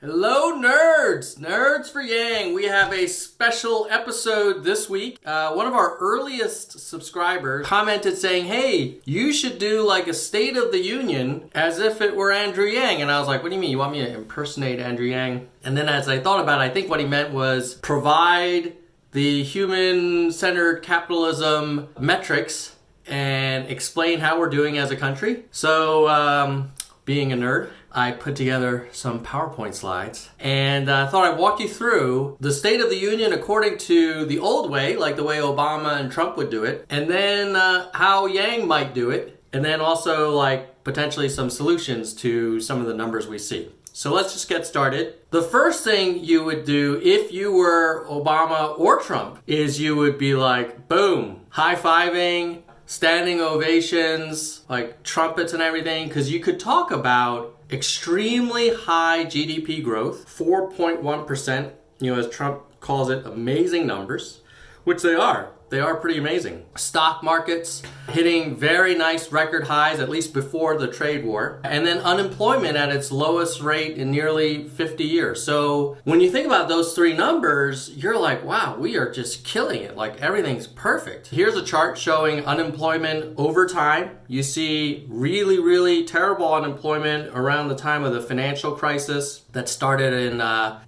Hello, nerds! Nerds for Yang. We have a special episode this week. One of our earliest subscribers commented saying, hey, you should do like a State of the Union as if it were Andrew Yang. And I was like, what do you mean? You want me to impersonate Andrew Yang? And then as I thought about it, I think what he meant was provide the Human Centered Capitalism metrics and explain how we're doing as a country. So, being a nerd, I put together some PowerPoint slides and thought I'd walk you through the State of the Union according to the old way, like the way Obama and Trump would do it, and then how Yang might do it, and then also like potentially some solutions to some of the numbers we see. So let's just get started. The first thing you would do if you were Obama or Trump is you would be like, boom, high-fiving, standing ovations, like trumpets and everything, because you could talk about extremely high GDP growth, 4.1%, as Trump calls it, amazing numbers, which they are. They are pretty amazing. Stock markets hitting very nice record highs, at least before the trade war. And then unemployment at its lowest rate in nearly 50 years. So when you think about those three numbers, you're like, wow, we are just killing it. Like everything's perfect. Here's a chart showing unemployment over time. You see really, really terrible unemployment around the time of the financial crisis that started in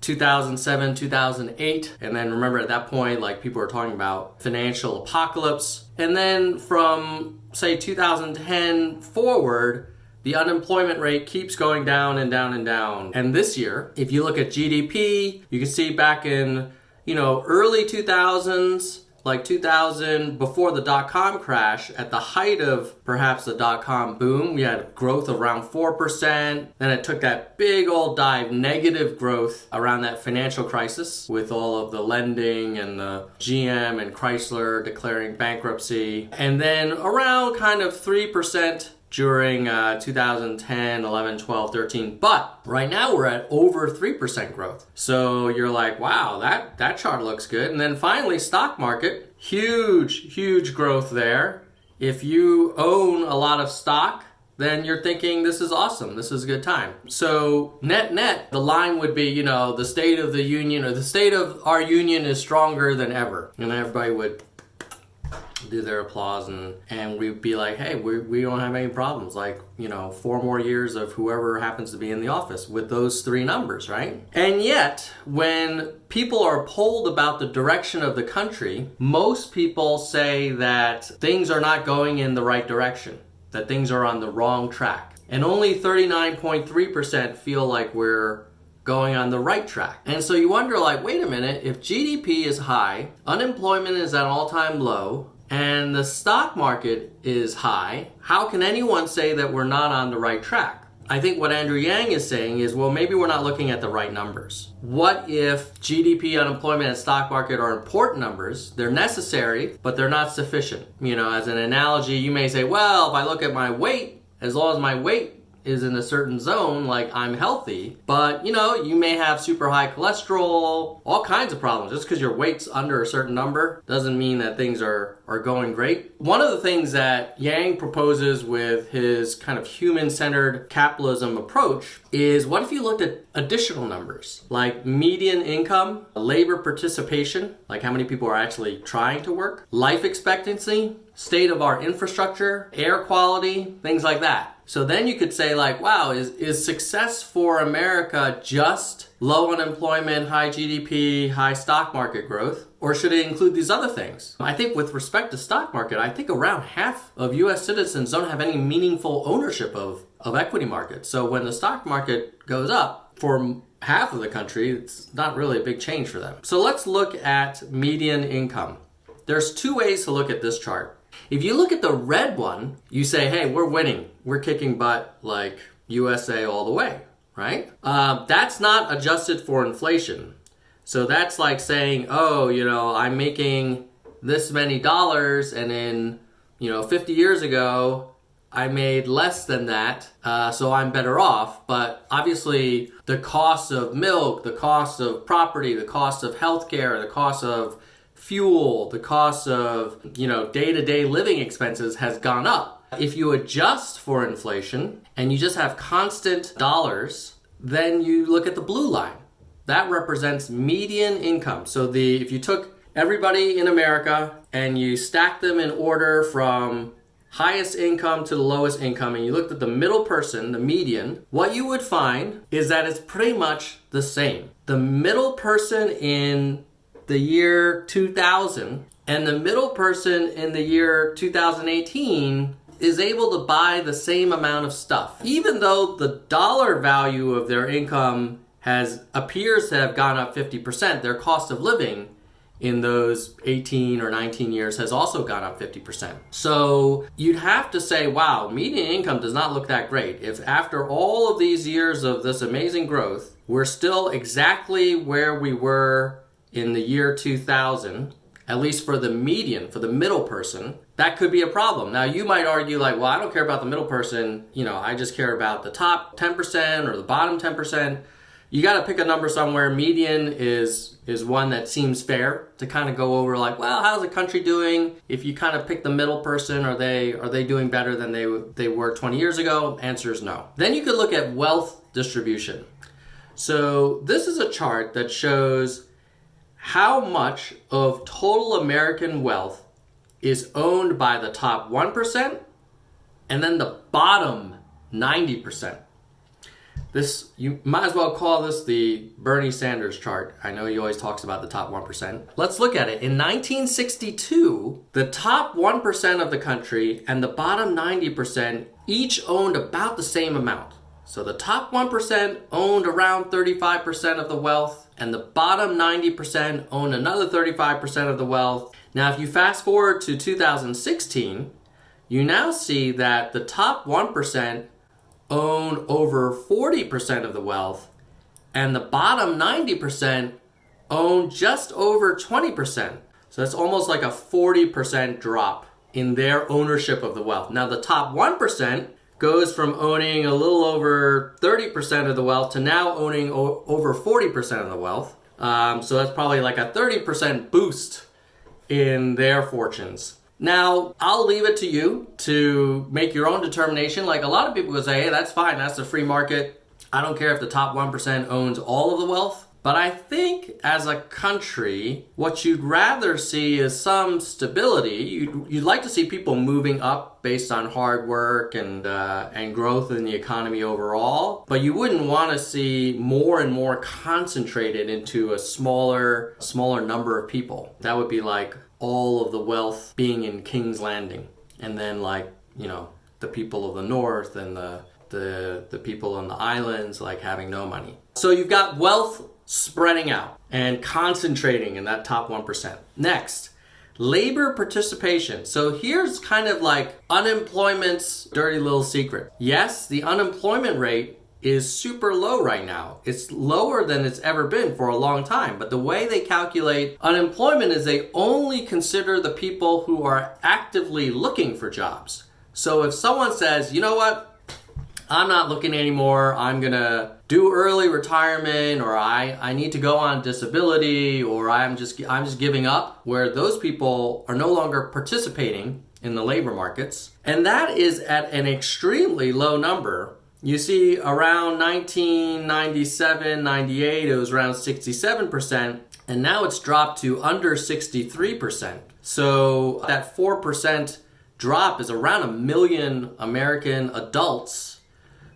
2007, 2008. And then remember at that point, like people were talking about financial apocalypse. And then from say 2010 forward, the unemployment rate keeps going down and down and down. And this year, if you look at GDP, you can see back in, early 2000s, like 2000, before the dot-com crash, at the height of perhaps the dot-com boom, we had growth of around 4%. Then it took that big old dive, negative growth around that financial crisis with all of the lending and the GM and Chrysler declaring bankruptcy. And then around kind of 3% during 2010, 11, 12, 13. But right now we're at over 3% growth. So you're like, wow, that chart looks good. And then finally, stock market, huge growth there. If you own a lot of stock, then you're thinking this is awesome. This is a good time. So net, the line would be, the State of the Union or the state of our union is stronger than ever. And everybody would do their applause and we'd be like, hey, we don't have any problems. Like, 4 more years of whoever happens to be in the office with those three numbers, right? And yet, when people are polled about the direction of the country, most people say that things are not going in the right direction, that things are on the wrong track. And only 39.3% feel like we're going on the right track. And so you wonder, like, wait a minute, if GDP is high, unemployment is at an all-time low, and the stock market is high, how can anyone say that we're not on the right track? I think what Andrew Yang is saying is, well, maybe we're not looking at the right numbers. What if GDP, unemployment, and stock market are important numbers? They're necessary, but they're not sufficient. As an analogy, you may say, well, if I look at my weight, as long as my weight is in a certain zone, like I'm healthy, but you may have super high cholesterol, all kinds of problems. Just because your weight's under a certain number doesn't mean that things are going great. One of the things that Yang proposes with his kind of human-centered capitalism approach is, what if you looked at additional numbers like median income, labor participation, like how many people are actually trying to work, life expectancy, state of our infrastructure, air quality, things like that. So then you could say like, wow, is success for America just low unemployment, high GDP, high stock market growth? Or should it include these other things? I think with respect to stock market, I think around half of US citizens don't have any meaningful ownership of equity markets. So when the stock market goes up, for half of the country, it's not really a big change for them. So let's look at median income. There's two ways to look at this chart. If you look at the red one, you say, hey, we're winning. We're kicking butt like USA all the way, right? That's not adjusted for inflation. So that's like saying, oh, I'm making this many dollars and in, 50 years ago, I made less than that, so I'm better off. But obviously, the cost of milk, the cost of property, the cost of healthcare, the cost of fuel, the cost of, day-to-day living expenses has gone up. If you adjust for inflation and you just have constant dollars, then you look at the blue line. That represents median income. So if you took everybody in America and you stacked them in order from highest income to the lowest income, and you looked at the middle person, the median, what you would find is that it's pretty much the same. The middle person in the year 2000 and the middle person in the year 2018 is able to buy the same amount of stuff. Even though the dollar value of their income appears to have gone up 50%, their cost of living in those 18 or 19 years has also gone up 50%. So you'd have to say, wow, median income does not look that great. If after all of these years of this amazing growth, we're still exactly where we were in the year 2000, at least for the median, for the middle person, that could be a problem. Now you might argue like, well, I don't care about the middle person, I just care about the top 10% or the bottom 10%. You got to pick a number somewhere. Median is one that seems fair to kind of go over like, well, how's the country doing? If you kind of pick the middle person, are they doing better than they were 20 years ago? Answer is no. Then you could look at wealth distribution. So this is a chart that shows how much of total American wealth is owned by the top 1% and then the bottom 90%. You might as well call this the Bernie Sanders chart. I know he always talks about the top 1%. Let's look at it. In 1962, the top 1% of the country and the bottom 90% each owned about the same amount. So the top 1% owned around 35% of the wealth, and the bottom 90% owned another 35% of the wealth. Now, if you fast forward to 2016, you now see that the top 1% own over 40% of the wealth, and the bottom 90% own just over 20%. So that's almost like a 40% drop in their ownership of the wealth. Now the top 1% goes from owning a little over 30% of the wealth to now owning over 40% of the wealth. So that's probably like a 30% boost in their fortunes. Now, I'll leave it to you to make your own determination. Like a lot of people would say, hey, that's fine. That's the free market. I don't care if the top 1% owns all of the wealth. But I think as a country, what you'd rather see is some stability. You'd like to see people moving up based on hard work and growth in the economy overall. But you wouldn't want to see more and more concentrated into a smaller number of people. That would be like all of the wealth being in King's Landing, and then the people of the north and the people on the islands having no money. So you've got wealth spreading out and concentrating in that top 1%. Next, labor participation. So here's kind of like unemployment's dirty little secret. Yes, the unemployment rate is super low right now. It's lower than it's ever been for a long time. But the way they calculate unemployment is they only consider the people who are actively looking for jobs. So if someone says, you know what, I'm not looking anymore, I'm gonna do early retirement, or I need to go on disability, or I'm just giving up, where those people are no longer participating in the labor markets. And that is at an extremely low number. You see, around 1997, 98, it was around 67%, and now it's dropped to under 63%. So that 4% drop is around 1 million American adults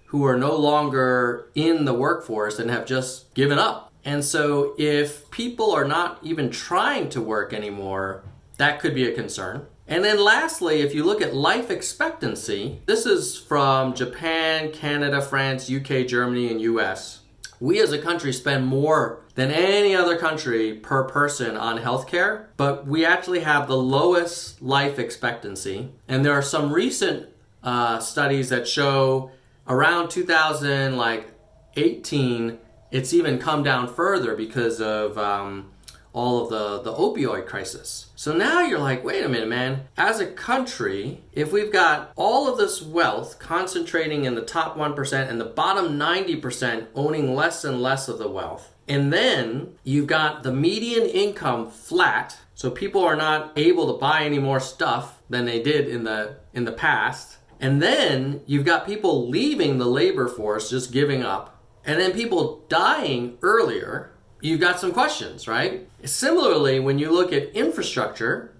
who are no longer in the workforce and have just given up. And so if people are not even trying to work anymore, that could be a concern. And then lastly, if you look at life expectancy, this is from Japan, Canada, France, UK, Germany, and US. We as a country spend more than any other country per person on healthcare, but we actually have the lowest life expectancy. And there are some recent studies that show around 2018, it's even come down further because of all of the opioid crisis. So now you're like, wait a minute, man. As a country, if we've got all of this wealth concentrating in the top 1% and the bottom 90% owning less and less of the wealth, and then you've got the median income flat, so people are not able to buy any more stuff than they did in the past, and then you've got people leaving the labor force, just giving up, and then people dying earlier, you've got some questions, right? Similarly, when you look at infrastructure,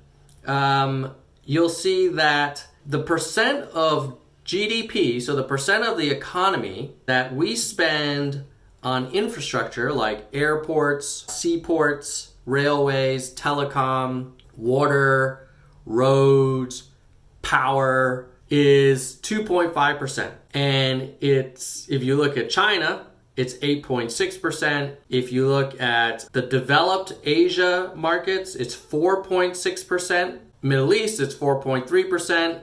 you'll see that the percent of GDP, so the percent of the economy that we spend on infrastructure like airports, seaports, railways, telecom, water, roads, power, is 2.5%. And it's, if you look at China, it's 8.6%. If you look at the developed Asia markets, it's 4.6%. Middle East, it's 4.3%.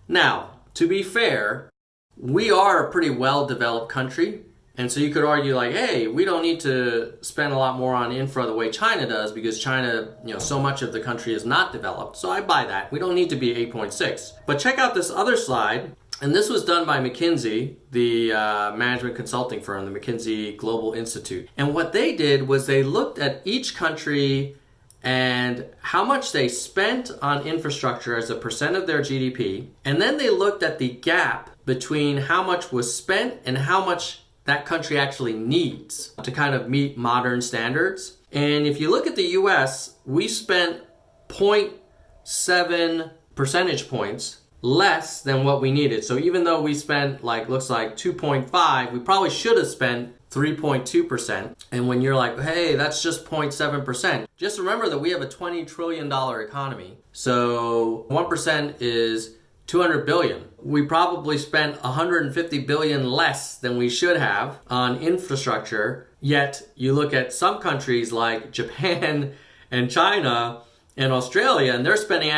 Now, to be fair, we are a pretty well-developed country. And so you could argue like, hey, we don't need to spend a lot more on infra the way China does because China, so much of the country is not developed. So I buy that. We don't need to be 8.6. But check out this other slide. And this was done by McKinsey, the management consulting firm, the McKinsey Global Institute. And what they did was they looked at each country and how much they spent on infrastructure as a percent of their GDP. And then they looked at the gap between how much was spent and how much that country actually needs to kind of meet modern standards. And if you look at the US, we spent 0.7 percentage points less than what we needed. So even though we spent looks like 2.5, we probably should have spent 3.2%. And when you're like, hey, that's just 0.7%, just remember that we have a $20 trillion economy. So 1% is 200 billion. We probably spent 150 billion less than we should have on infrastructure. Yet you look at some countries like Japan and China and Australia, and they're spending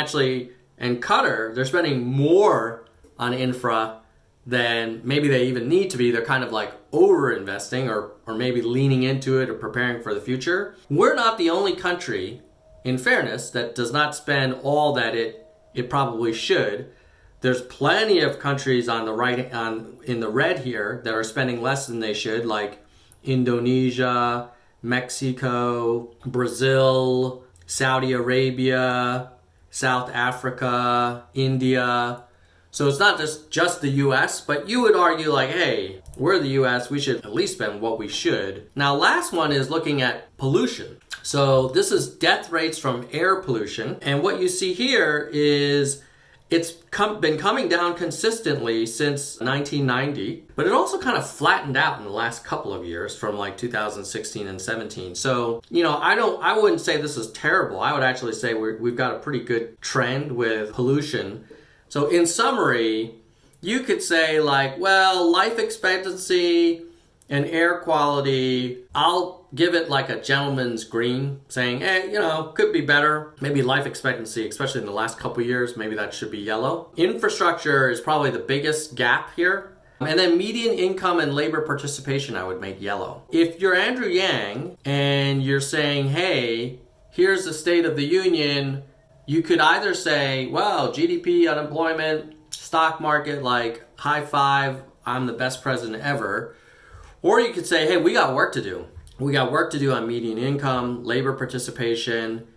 and Qatar, they're spending more on infra than maybe they even need to be. They're kind of like over-investing or maybe leaning into it or preparing for the future. We're not the only country, in fairness, that does not spend all that it probably should. There's plenty of countries on the right, in the red here, that are spending less than they should, like Indonesia, Mexico, Brazil, Saudi Arabia, South Africa, India. So it's not just the US, but you would argue like, hey, we're the US, we should at least spend what we should. Now, last one is looking at pollution. So this is death rates from air pollution. And what you see here is it's been coming down consistently since 1990, but it also kind of flattened out in the last couple of years from like 2016 and 17. So, I wouldn't say this is terrible. I would actually say we've got a pretty good trend with pollution. So in summary, you could say like, well, life expectancy and air quality, I'll give it like a gentleman's green, saying, hey, could be better. Maybe life expectancy, especially in the last couple of years, maybe that should be yellow. Infrastructure is probably the biggest gap here. And then median income and labor participation, I would make yellow. If you're Andrew Yang and you're saying, hey, here's the State of the Union, you could either say, well, GDP, unemployment, stock market, like high five, I'm the best president ever. Or you could say, hey, we got work to do. We got work to do on median income, labor participation,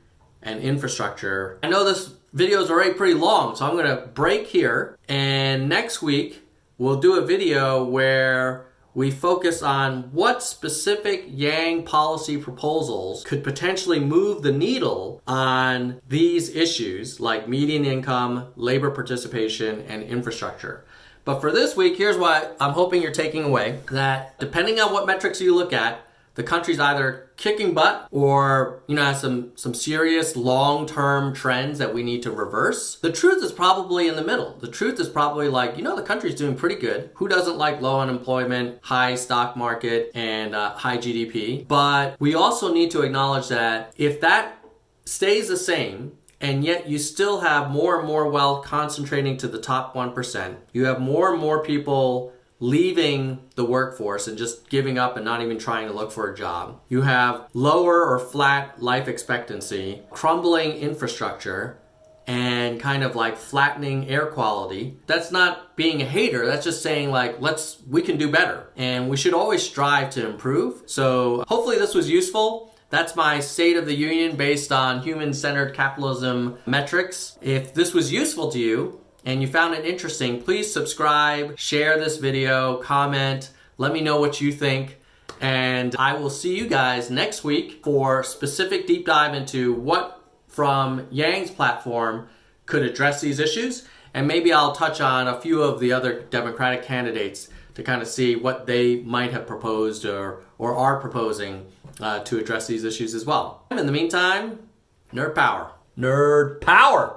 and infrastructure. I know this video is already pretty long, so I'm going to break here. And next week, we'll do a video where we focus on what specific Yang policy proposals could potentially move the needle on these issues like median income, labor participation, and infrastructure. But for this week, here's what I'm hoping you're taking away, that depending on what metrics you look at, the country's either kicking butt or, has some serious long-term trends that we need to reverse. The truth is probably in the middle. The truth is probably like, the country's doing pretty good. Who doesn't like low unemployment, high stock market, and high GDP? But we also need to acknowledge that if that stays the same, and yet you still have more and more wealth concentrating to the top 1%. You have more and more people leaving the workforce and just giving up and not even trying to look for a job. You have lower or flat life expectancy, crumbling infrastructure, and kind of like flattening air quality. That's not being a hater. That's just saying like, we can do better. And we should always strive to improve. So hopefully this was useful. That's my State of the Union based on Human Centered Capitalism metrics. If this was useful to you and you found it interesting, please subscribe, share this video, comment, let me know what you think. And I will see you guys next week for a specific deep dive into what from Yang's platform could address these issues. And maybe I'll touch on a few of the other Democratic candidates to kind of see what they might have proposed or are proposing to address these issues as well. In the meantime, nerd power. Nerd power!